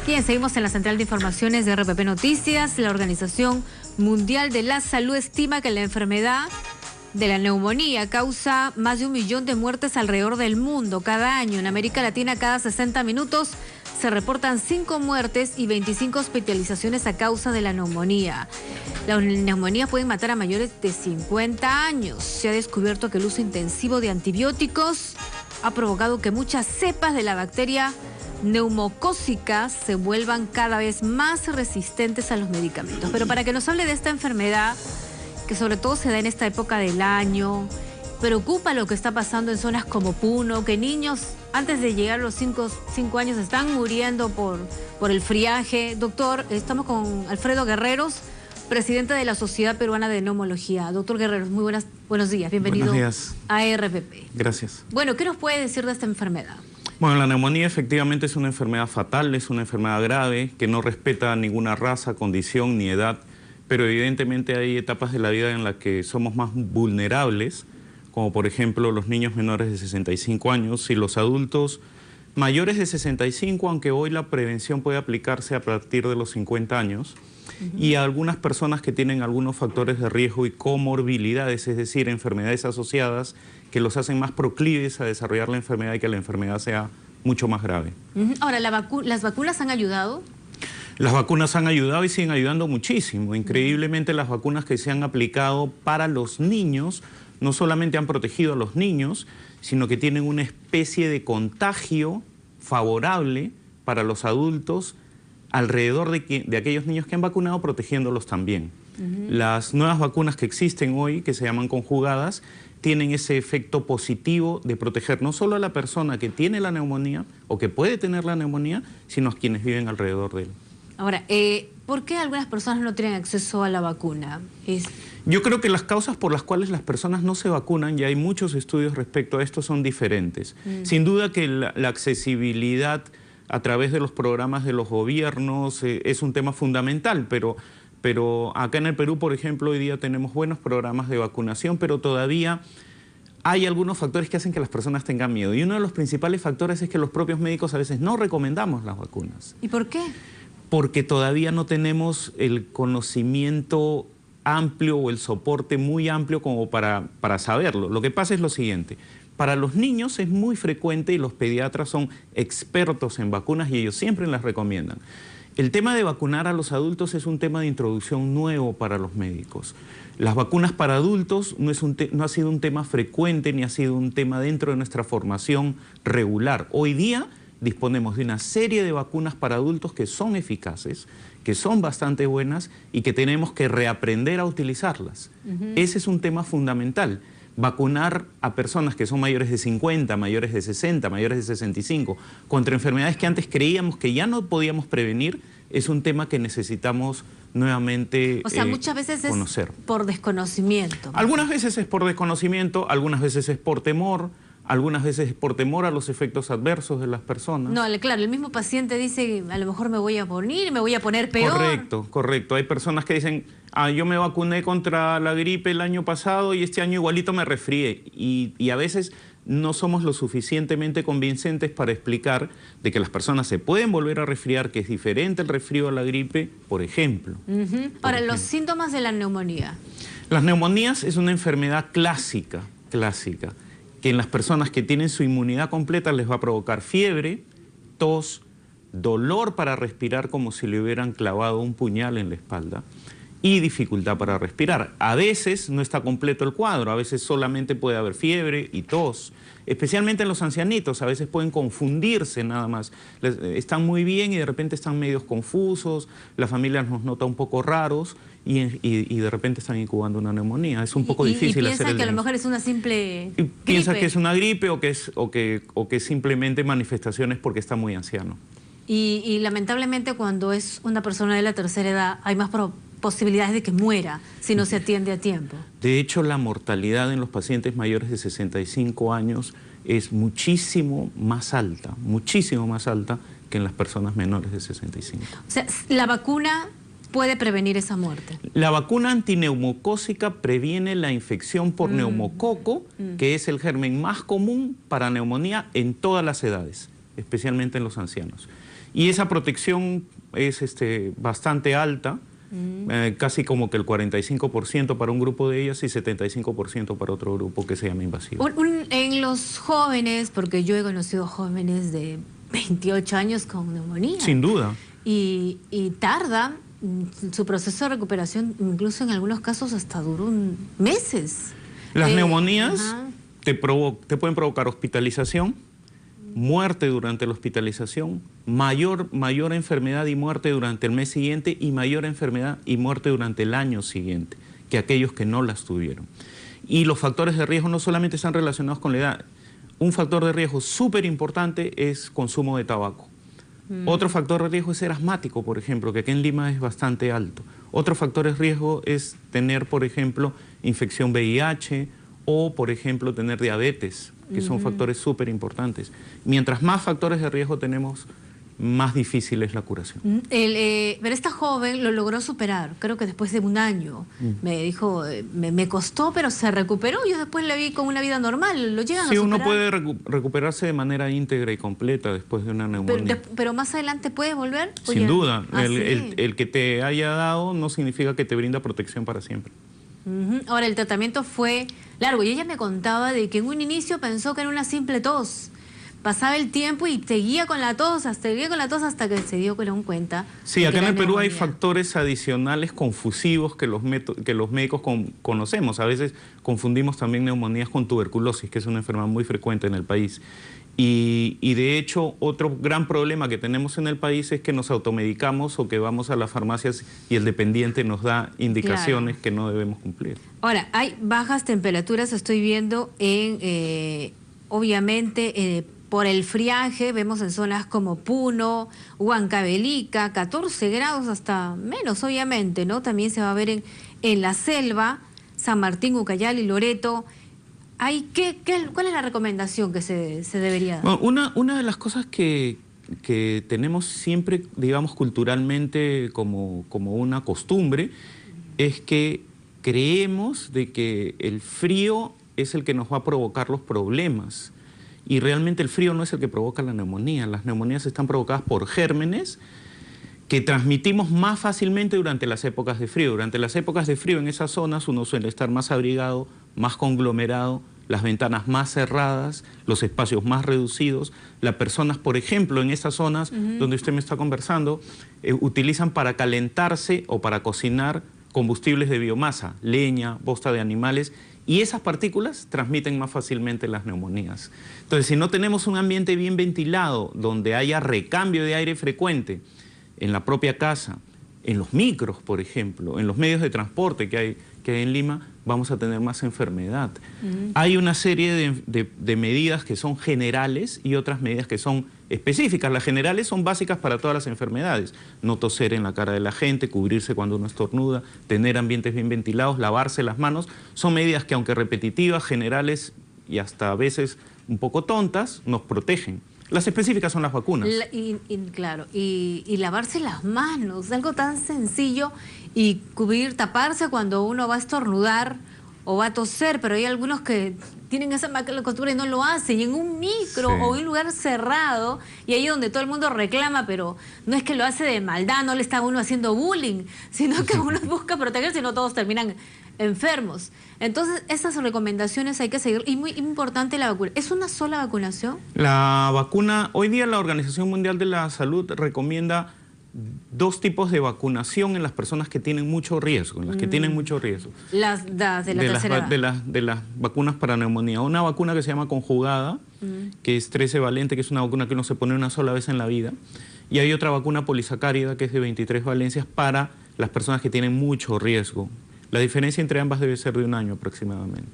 Bien, seguimos en la central de informaciones de RPP Noticias. La Organización Mundial de la Salud estima que la enfermedad de la neumonía causa más de 1 millón de muertes alrededor del mundo cada año. En América Latina, cada 60 minutos se reportan 5 muertes y 25 hospitalizaciones a causa de la neumonía. La neumonía puede matar a mayores de 50 años. Se ha descubierto que el uso intensivo de antibióticos ha provocado que muchas cepas de la bacteria neumocócica se vuelvan cada vez más resistentes a los medicamentos. Pero para que nos hable de esta enfermedad, que sobre todo se da en esta época del año, preocupa lo que está pasando en zonas como Puno, que niños antes de llegar a los 5 años están muriendo por el friaje. Doctor, estamos con Alfredo Guerreros, presidente de la Sociedad Peruana de Neumología. Doctor Guerreros, muy buenos días, bienvenido a RPP. Gracias. Bueno, ¿qué nos puede decir de esta enfermedad? Bueno, la neumonía efectivamente es una enfermedad fatal, es una enfermedad grave que no respeta ninguna raza, condición ni edad, pero evidentemente hay etapas de la vida en las que somos más vulnerables, como por ejemplo los niños menores de 65 años y los adultos mayores de 65, aunque hoy la prevención puede aplicarse a partir de los 50 años, y a algunas personas que tienen algunos factores de riesgo y comorbilidades, es decir, enfermedades asociadas que los hacen más proclives a desarrollar la enfermedad y que la enfermedad sea mucho más grave. Ahora, ¿las vacunas han ayudado? Las vacunas han ayudado y siguen ayudando muchísimo. Increíblemente, las vacunas que se han aplicado para los niños no solamente han protegido a los niños, sino que tienen una especie de contagio favorable para los adultos alrededor de aquellos niños que han vacunado, protegiéndolos también. Las nuevas vacunas que existen hoy, que se llaman conjugadas, tienen ese efecto positivo de proteger no solo a la persona que tiene la neumonía o que puede tener la neumonía, sino a quienes viven alrededor de él. Ahora, ¿por qué algunas personas no tienen acceso a la vacuna? Yo creo que las causas por las cuales las personas no se vacunan, y hay muchos estudios respecto a esto, son diferentes. Sin duda que la accesibilidad a través de los programas de los gobiernos es un tema fundamental, pero acá en el Perú, por ejemplo, hoy día tenemos buenos programas de vacunación, pero todavía hay algunos factores que hacen que las personas tengan miedo. Y uno de los principales factores es que los propios médicos a veces no recomendamos las vacunas. ¿Y por qué? Porque todavía no tenemos el conocimiento amplio o el soporte muy amplio como para saberlo. Lo que pasa es lo siguiente: para los niños es muy frecuente y los pediatras son expertos en vacunas y ellos siempre las recomiendan. El tema de vacunar a los adultos es un tema de introducción nuevo para los médicos. Las vacunas para adultos no ha sido un tema frecuente ni ha sido un tema dentro de nuestra formación regular. Hoy día disponemos de una serie de vacunas para adultos que son eficaces, que son bastante buenas y que tenemos que reaprender a utilizarlas. Ese es un tema fundamental. Vacunar a personas que son mayores de 50, mayores de 60, mayores de 65, contra enfermedades que antes creíamos que ya no podíamos prevenir, es un tema que necesitamos nuevamente conocer. O sea, muchas veces es por desconocimiento. Algunas veces es por desconocimiento, algunas veces es por temor, algunas veces es por temor a los efectos adversos de las personas. No, claro, el mismo paciente dice, a lo mejor me voy a morir, me voy a poner peor. Correcto. Hay personas que dicen, yo me vacuné contra la gripe el año pasado y este año igualito me resfrié. Y a veces no somos lo suficientemente convincentes para explicar de que las personas se pueden volver a resfriar, que es diferente el resfrío a la gripe, por ejemplo. Ahora, los síntomas de la neumonía. Las neumonías es una enfermedad clásica, que en las personas que tienen su inmunidad completa les va a provocar fiebre, tos, dolor para respirar como si le hubieran clavado un puñal en la espalda y dificultad para respirar. A veces no está completo el cuadro, a veces solamente puede haber fiebre y tos, especialmente en los ancianitos, a veces pueden confundirse nada más. Están muy bien y de repente están medios confusos, la familia nos nota un poco raros y de repente están incubando una neumonía. Es un poco difícil hacer el piensa que a lo mejor es una simple gripe. Piensa que es una gripe o que simplemente manifestaciones porque está muy anciano. Y lamentablemente cuando es una persona de la tercera edad hay más posibilidades de que muera si no se atiende a tiempo. De hecho, la mortalidad en los pacientes mayores de 65 años es muchísimo más alta que en las personas menores de 65. O sea, la vacuna puede prevenir esa muerte. La vacuna antineumocócica previene la infección por neumococo, que es el germen más común para neumonía en todas las edades, especialmente en los ancianos. Y esa protección es bastante alta, casi como que el 45% para un grupo de ellas y 75% para otro grupo que se llama invasivo. En los jóvenes, porque yo he conocido jóvenes de 28 años con neumonía. Sin duda. Y tarda su proceso de recuperación, incluso en algunos casos hasta duró meses. Las neumonías te pueden provocar hospitalización, muerte durante la hospitalización, mayor enfermedad y muerte durante el mes siguiente y mayor enfermedad y muerte durante el año siguiente que aquellos que no las tuvieron. Y los factores de riesgo no solamente están relacionados con la edad. Un factor de riesgo súper importante es consumo de tabaco. Otro factor de riesgo es ser asmático, por ejemplo, que aquí en Lima es bastante alto. Otro factor de riesgo es tener, por ejemplo, infección VIH o, por ejemplo, tener diabetes, que son factores súper importantes. Mientras más factores de riesgo tenemos, más difícil es la curación. Pero esta joven lo logró superar, creo que después de un año. Me dijo, me costó, pero se recuperó. Yo después la vi con una vida normal. ¿Lo llegan a superar? Sí, uno puede recuperarse de manera íntegra y completa después de una neumonía. Pero más adelante puede volver. Sin duda. El que te haya dado no significa que te brinda protección para siempre. Ahora, el tratamiento fue largo y ella me contaba de que en un inicio pensó que era una simple tos. Pasaba el tiempo y seguía con la tos hasta que se dio cuenta. Sí, acá en el Perú hay factores adicionales confusivos que los médicos conocemos. A veces confundimos también neumonías con tuberculosis, que es una enfermedad muy frecuente en el país. Y de hecho, otro gran problema que tenemos en el país es que nos automedicamos o que vamos a las farmacias y el dependiente nos da indicaciones que no debemos cumplir. Ahora, hay bajas temperaturas, estoy viendo obviamente, por el friaje, vemos en zonas como Puno, Huancavelica, 14 grados hasta menos, obviamente, ¿no? También se va a ver en la selva, San Martín, Ucayali, Loreto. ¿Cuál es la recomendación que se debería dar? Bueno, una de las cosas que tenemos siempre, digamos, culturalmente como una costumbre, es que creemos de que el frío es el que nos va a provocar los problemas. Y realmente el frío no es el que provoca la neumonía. Las neumonías están provocadas por gérmenes que transmitimos más fácilmente durante las épocas de frío. Durante las épocas de frío en esas zonas uno suele estar más abrigado, más conglomerado, las ventanas más cerradas, los espacios más reducidos. Las personas, por ejemplo, en esas zonas donde usted me está conversando, utilizan para calentarse o para cocinar combustibles de biomasa, leña, bosta de animales, y esas partículas transmiten más fácilmente las neumonías. Entonces, si no tenemos un ambiente bien ventilado, donde haya recambio de aire frecuente, en la propia casa, en los micros, por ejemplo, en los medios de transporte que hay en Lima, vamos a tener más enfermedad. Hay una serie de medidas que son generales y otras medidas que son específicas. Las generales son básicas para todas las enfermedades. No toser en la cara de la gente, cubrirse cuando uno estornuda, tener ambientes bien ventilados, lavarse las manos. Son medidas que, aunque repetitivas, generales y hasta a veces un poco tontas, nos protegen. Las específicas son las vacunas. Claro, y lavarse las manos, algo tan sencillo, y taparse cuando uno va a estornudar o va a toser, pero hay algunos que tienen esa mala costumbre y no lo hacen, y en un micro o en un lugar cerrado, y ahí donde todo el mundo reclama, pero no es que lo hace de maldad, no le está uno haciendo bullying, sino que uno busca protegerse y no todos terminan enfermos. Entonces, esas recomendaciones hay que seguir. Y muy importante la vacuna. ¿Es una sola vacunación? La vacuna, hoy día la Organización Mundial de la Salud recomienda 2 tipos de vacunación en las personas que tienen mucho riesgo, en las que tienen mucho riesgo. De la tercera edad. De las vacunas para neumonía. Una vacuna que se llama conjugada, que es 13 valente, que es una vacuna que uno se pone una sola vez en la vida. Y hay otra vacuna polisacárida, que es de 23 valencias, para las personas que tienen mucho riesgo. La diferencia entre ambas debe ser de 1 año aproximadamente.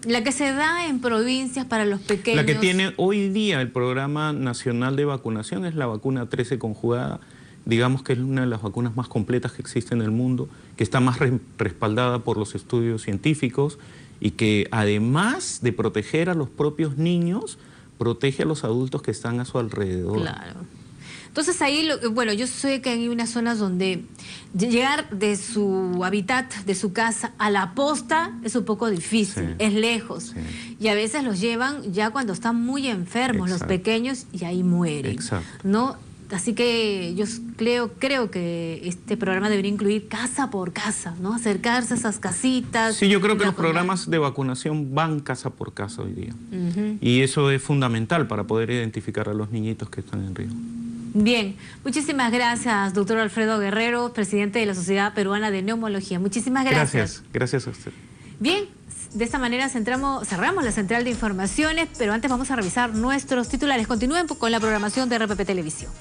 La que se da en provincias para los pequeños. La que tiene hoy día el Programa Nacional de Vacunación es la vacuna 13 conjugada. Digamos que es una de las vacunas más completas que existe en el mundo, que está más respaldada por los estudios científicos y que, además de proteger a los propios niños, protege a los adultos que están a su alrededor. Claro. Entonces ahí, bueno, yo sé que hay unas zonas donde llegar de su hábitat, de su casa, a la posta es un poco difícil, es lejos. Y a veces los llevan ya cuando están muy enfermos, los pequeños, y ahí mueren. ¿No? Así que yo creo que este programa debería incluir casa por casa, ¿no? Acercarse a esas casitas. Sí, yo creo que los programas de vacunación van casa por casa hoy día. Y eso es fundamental para poder identificar a los niñitos que están en riesgo. Bien, muchísimas gracias, doctor Alfredo Guerrero, presidente de la Sociedad Peruana de Neumología. Muchísimas gracias. Gracias a usted. Bien, de esta manera cerramos la central de informaciones, pero antes vamos a revisar nuestros titulares. Continúen con la programación de RPP Televisión.